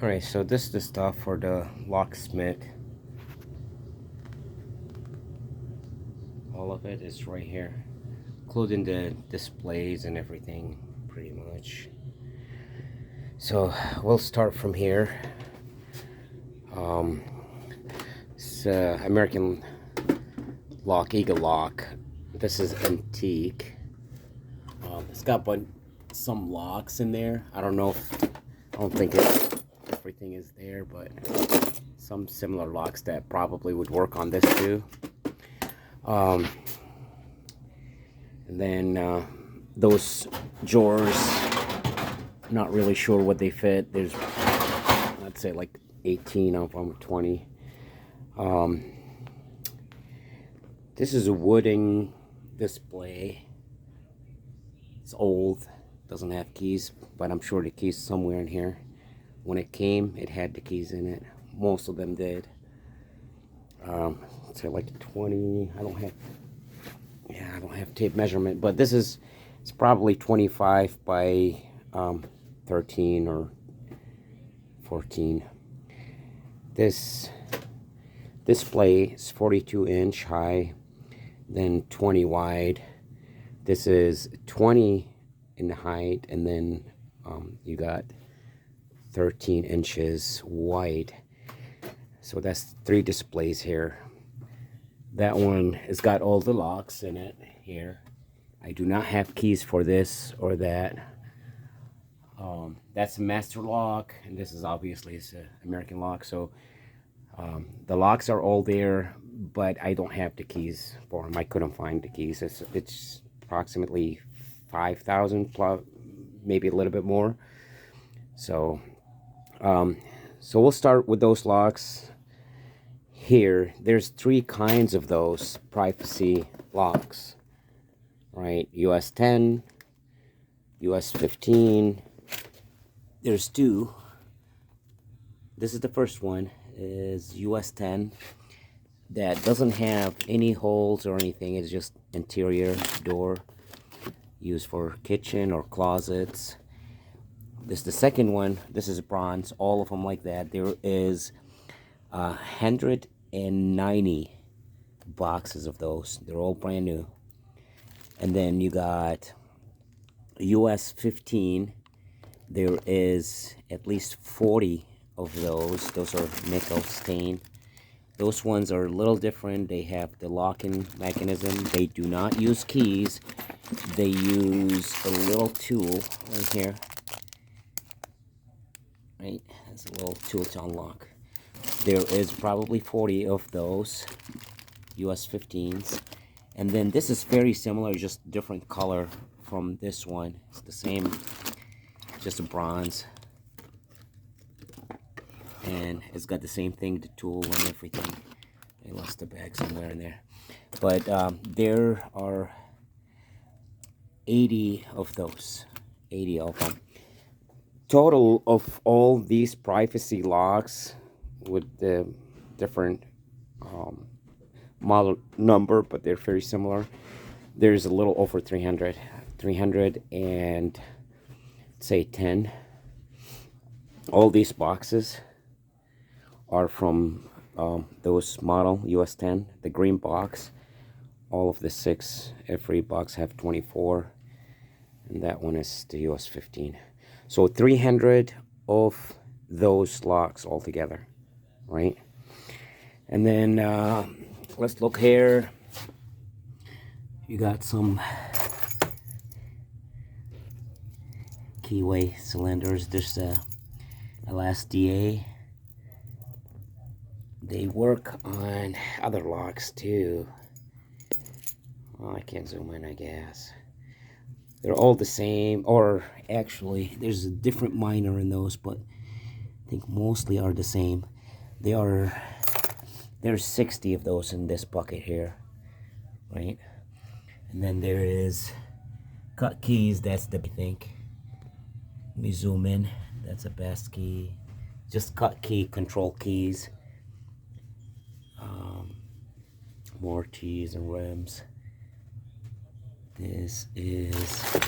Alright, so this is the stuff for the locksmith. All of it is right here, including the displays and everything, pretty much. So we'll start from here. It's American lock, Eagle lock. This is antique. It's got some locks in there. I don't think everything is there, but some similar locks that probably would work on this too. And then those drawers, not really sure what they fit. There's, I'd say like 18 of them, 20. This is a wooden display. It's old, doesn't have keys, but I'm sure the keys somewhere in here. When it came, it had the keys in it. Most of them did. Let's say like 20. I don't have tape measurement, but it's probably 25 by 13 or 14. This display is 42 inch high, then 20 wide. This is 20 in height, and then you got 13 inches wide. So that's 3 displays here. That one has got all the locks in it here. I do not have keys for this or that. That's a master lock, and this is obviously an American lock. So the locks are all there, but I don't have the keys for them. I couldn't find the keys. It's approximately 5,000 plus, maybe a little bit more. So we'll start with those locks. Here, there's 3 kinds of those privacy locks, right? US 10, US 15. There's 2. This is the first one, is US 10. That doesn't have any holes or anything. It's just interior door used for kitchen or closets. This is the second one. This is bronze. All of them like that. There is 190 boxes of those. They're all brand new. And then you got US 15. There is at least 40 of those. Those are nickel stained. Those ones are a little different. They have the locking mechanism. They do not use keys. They use a little tool right here. Right, it's a little tool to unlock. There is probably 40 of those US 15s. And then this is very similar, just different color from this one. It's the same, just a bronze. And it's got the same thing, the tool and everything. I lost the bag somewhere in there. But there are 80 of those. 80 of them. Total of all these privacy locks with the different model number, but they're very similar. There's a little over 300 and say 10. All these boxes are from those model US 10, the green box. All of the 6, every box have 24, and that one is the US 15. So 300 of those locks altogether, right? And then let's look here. You got some keyway cylinders. There's a LSDA. They work on other locks too. Oh, I can't zoom in, I guess. They're all the same, or actually there's a different minor in those, but I think mostly are the same. There's 60 of those in this bucket here, right? And then there is cut keys. That's the, I think. Let me zoom in. That's the best key. Just cut key, control keys. Mortises and rims. This is,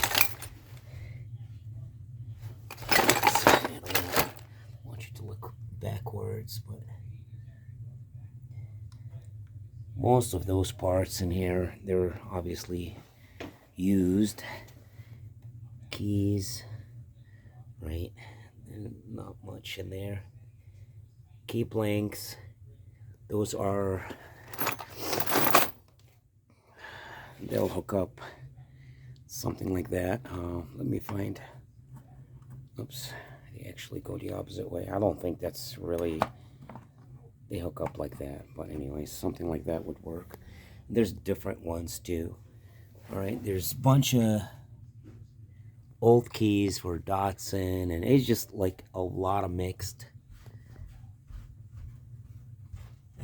I want you to parts, but most of those parts in here, they're obviously used. Keys, right? And not much in there. Keep links, those are, they'll hook up something like that. Let me find, oops, they actually go the opposite way. I don't think that's really, they hook up like that, but anyway, something like that would work. There's different ones too. All right, there's a bunch of old keys for Datsun, and it's just like a lot of mixed.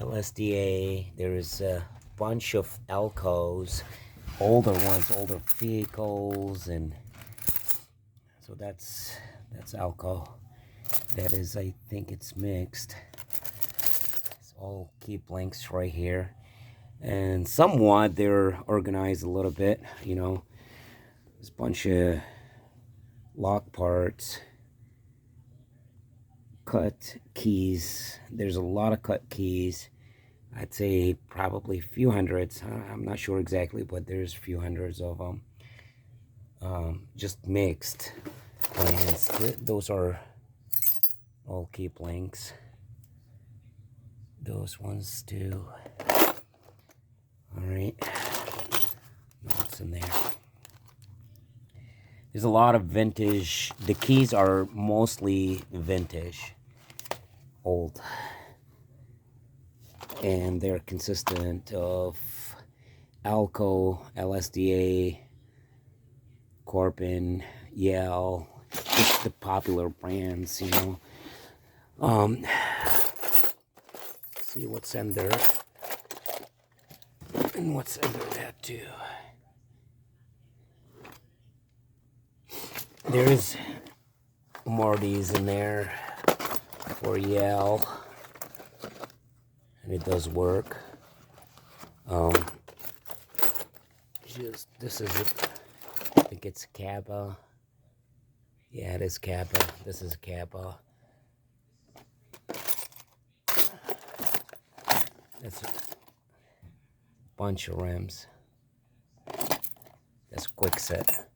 LSDA, there's a bunch of Elcos, older ones, older vehicles, and so that's Elco. That is, I think it's mixed. It's all keep links right here, and somewhat they're organized a little bit. You know, there's a bunch of lock parts, cut keys. There's a lot of cut keys. I'd say probably a few hundreds. I'm not sure exactly, but there's a few hundreds of them. Just mixed plans. Those are all keep links. Those ones too. All right. What's in there? There's a lot of vintage. The keys are mostly vintage, old, and they're consistent of Alco, LSDA, Corbin, Yale, just the popular brands, you know. See what's in there, and what's under that too. There is Mortises in there for Yale, and it does work. Just this is it. I think it's Kappa. Yeah, it is Kappa. This is Kappa. That's a bunch of rims. That's quick set.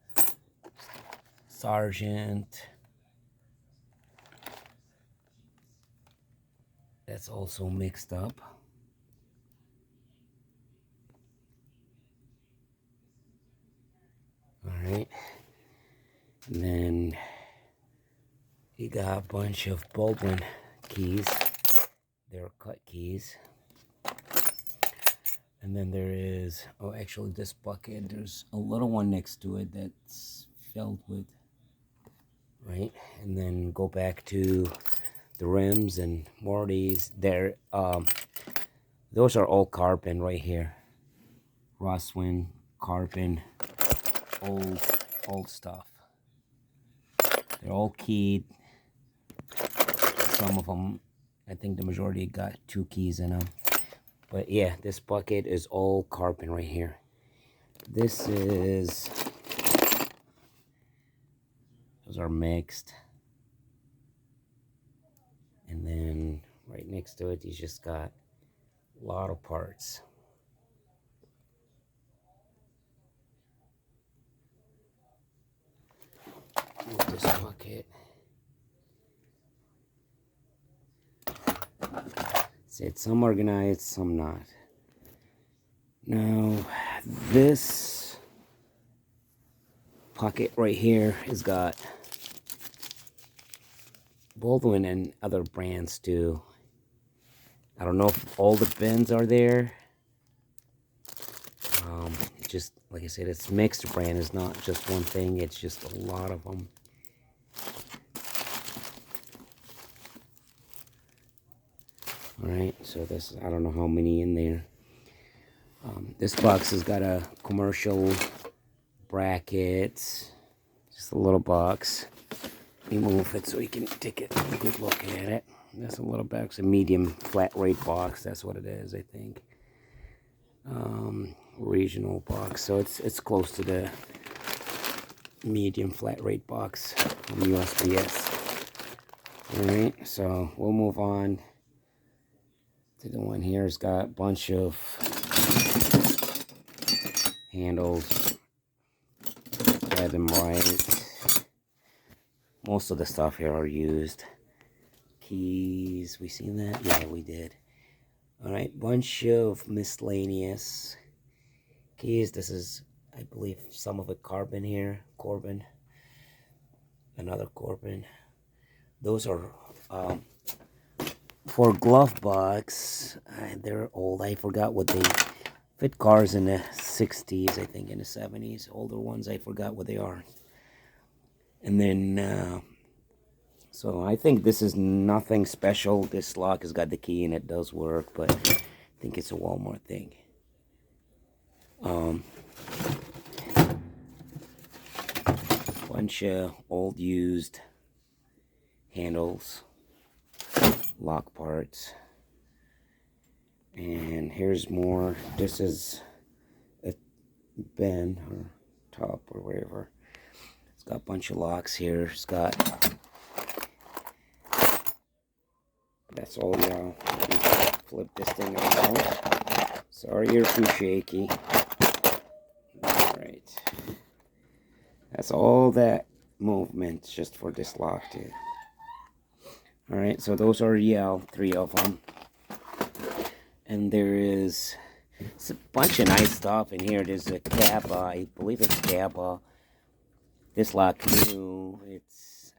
Sergeant. That's also mixed up. All right. And then you got a bunch of Baldwin keys. They're cut keys. And then there is, oh, actually this bucket, there's a little one next to it that's filled with, right? And then go back to the rims and Morty's. There, those are all carbon right here. Rosswin, carbon, old stuff. They're all keyed. Some of them, I think the majority got 2 keys in them. But yeah, this bucket is all carbon right here. This is, those are mixed. And then right next to it, you just got a lot of parts. Move this bucket. It's some organized, some not. Now, this pocket right here has got Baldwin and other brands too. I don't know if all the bins are there. Just like I said, it's mixed brand. It's not just one thing. It's just a lot of them. All right, so this, I don't know how many in there. This box has got a commercial bracket, just a little box. Let me move it so you can take a good look at it. That's a little box, a medium flat rate box. That's what it is, I think. Regional box, so it's close to the medium flat rate box from USPS. All right, so we'll move on. The one here's got a bunch of handles. Had them right. Most of the stuff here are used. Keys, we seen that? Yeah, we did. Alright, bunch of miscellaneous keys. This is, I believe, some of it Corbin here. Corbin. Another Corbin. Those are for glove box. They're old. I forgot what they fit cars in the 60s, I think, in the 70s. Older ones, I forgot what they are. And then, so I think this is nothing special. This lock has got the key and it does work, but I think it's a Walmart thing. Bunch of old used handles, lock parts, and here's more. This is a bin or top or whatever. It's got a bunch of locks here. It's got, that's all, y'all. Flip this thing around. Sorry you're too shaky. Alright. That's all that movement just for this lock too. Alright, so those are Yale, 3 of them. And there is a bunch of nice stuff in here. There's a Kappa, I believe it's Kappa. This lock new,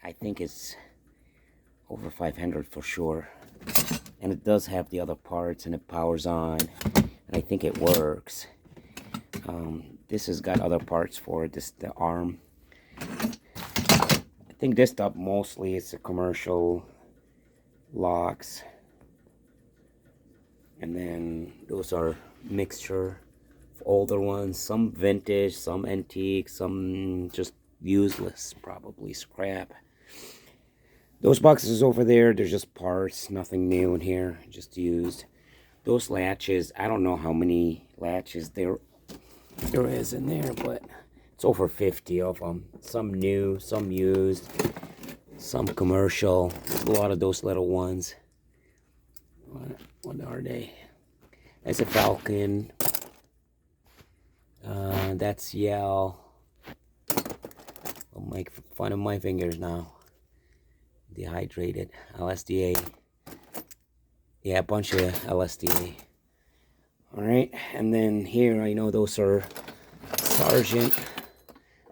I think it's over 500 for sure. And it does have the other parts and it powers on. And I think it works. This has got other parts for it, the arm. I think this stuff mostly is a commercial locks. And then those are mixture of older ones, some vintage, some antique, some just useless, probably scrap. Those boxes over there, they're just parts, nothing new in here, just used. Those latches, I don't know how many latches there is in there, but it's over 50 of them. Some new, some used, some commercial. A lot of those little ones. What are they? That's a Falcon. That's Yale. I'll make fun of my fingers now. Dehydrated. LSDA. Yeah, a bunch of LSDA. Alright, and then here I know those are Sargent.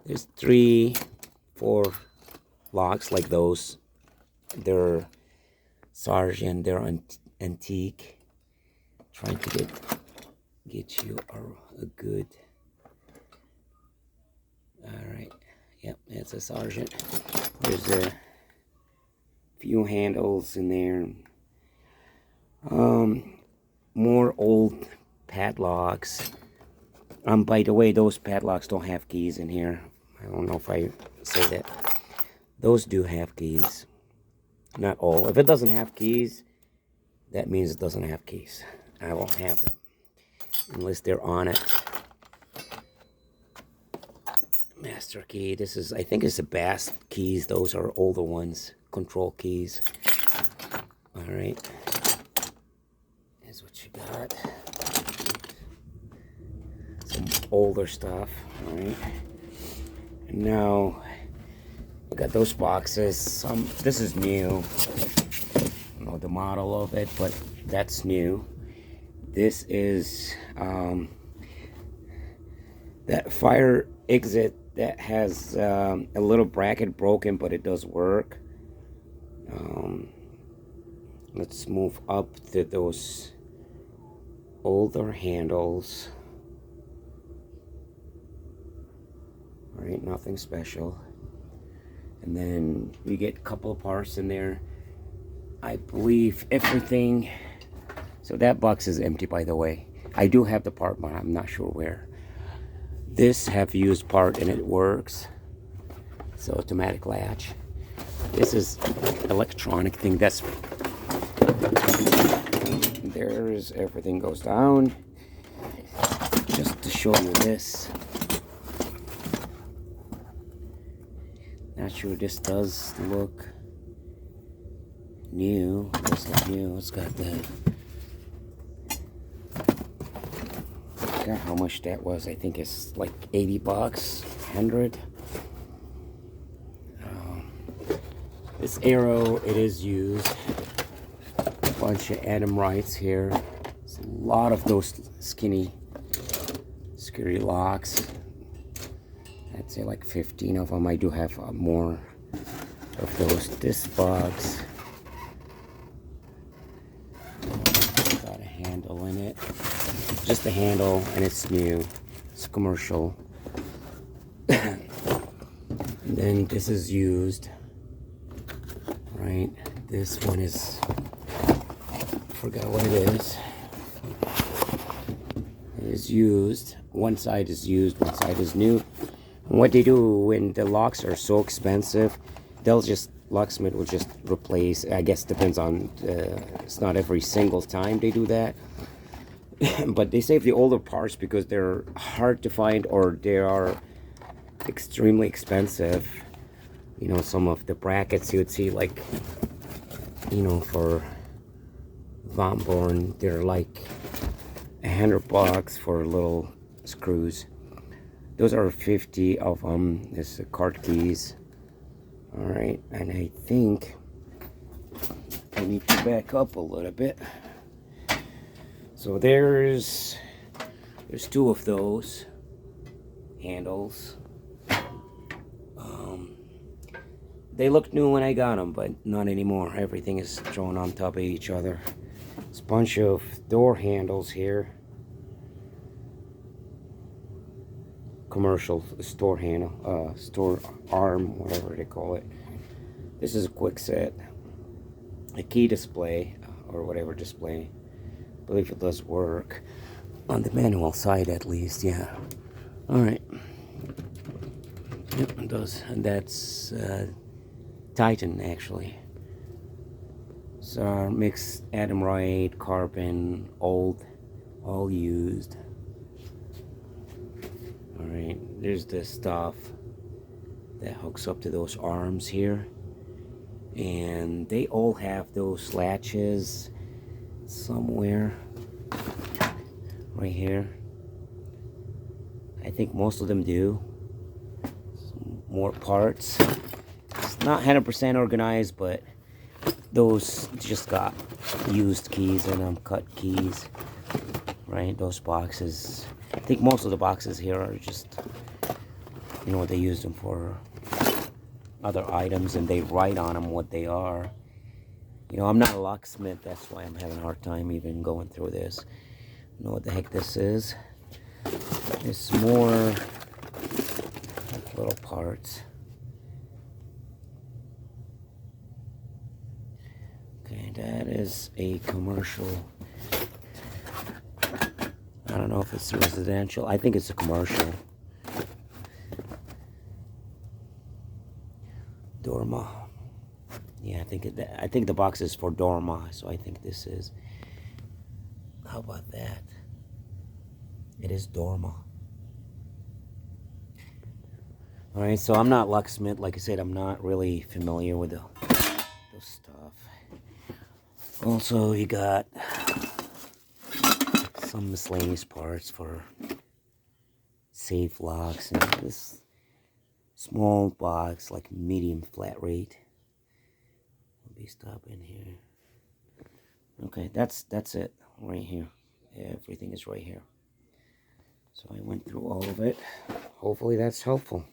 There's 3, 4 locks like those. They're Sargent, they're antique. Trying to get you a good. Alright, yep, it's a Sargent. There's a few handles in there. More old padlocks. By the way, those padlocks don't have keys in here. I don't know if I say that. Those do have keys. Not all. If it doesn't have keys, that means it doesn't have keys. I won't have them unless they're on it. Master key. This is, I think it's the Bass keys. Those are older ones. Control keys. Alright. Here's what you got. Some older stuff. Alright. And now we got those boxes. This is new. I don't know the model of it, but that's new. This is that fire exit that has a little bracket broken, but it does work. Let's move up to those older handles. Alright, nothing special. And then we get a couple of parts in there. I believe everything. So that box is empty, by the way. I do have the part, but I'm not sure where. This have used part and it works. So automatic latch. This is electronic thing. That's there's everything goes down. Just to show you this. Not sure this does look new. It does look new. It's got the forgot how much that was. I think it's like 80 bucks, 100. This arrow, it is used. A bunch of Adam Wrights here. There's a lot of those skinny, scary locks. I'd say like 15 of them. I do have more of those disc bugs. Got a handle in it. Just a handle, and it's new. It's commercial. And then this is used. Right, this one is, forgot what it is. It is used. One side is used, one side is new. And what they do when the locks are so expensive, they'll just, Locksmith will just replace, I guess depends on, it's not every single time they do that. But they save the older parts because they're hard to find, or they are extremely expensive. You know, some of the brackets you would see, like, you know, for Von Born, they're like 100 bucks for little screws. Those are 50 of them. There's the card keys. All right, and I think I need to back up a little bit. So there's two of those handles. They looked new when I got them, but not anymore. Everything is thrown on top of each other. There's a bunch of door handles here. Commercial store handle, store arm, whatever they call it. This is a quick set. A key display, or whatever display. I believe it does work. On the manual side, at least, yeah. Alright. Yep, it does. And that's Titan, actually. So mixed Adam Wright, carbon, old, all used. Alright, there's the stuff that hooks up to those arms here. And they all have those latches somewhere. Right here. I think most of them do. Some more parts. It's not 100% organized, but those just got used keys in them, cut keys. Right, those boxes. I think most of the boxes here are just, you know, they use them for other items, and they write on them what they are. You know, I'm not a locksmith, that's why I'm having a hard time even going through this. I don't know what the heck this is. It's more like little parts. Okay, that is a commercial. I don't know if it's residential. I think it's a commercial. Dorma. Yeah, I think the box is for Dorma, so I think this is. How about that? It is Dorma. Alright, so I'm not locksmith. Like I said, I'm not really familiar with the stuff. Also, you got some miscellaneous parts for safe locks, and this small box, like medium flat rate. Let me stop in here. Okay, that's it right here. Everything is right here. So I went through all of it. Hopefully that's helpful.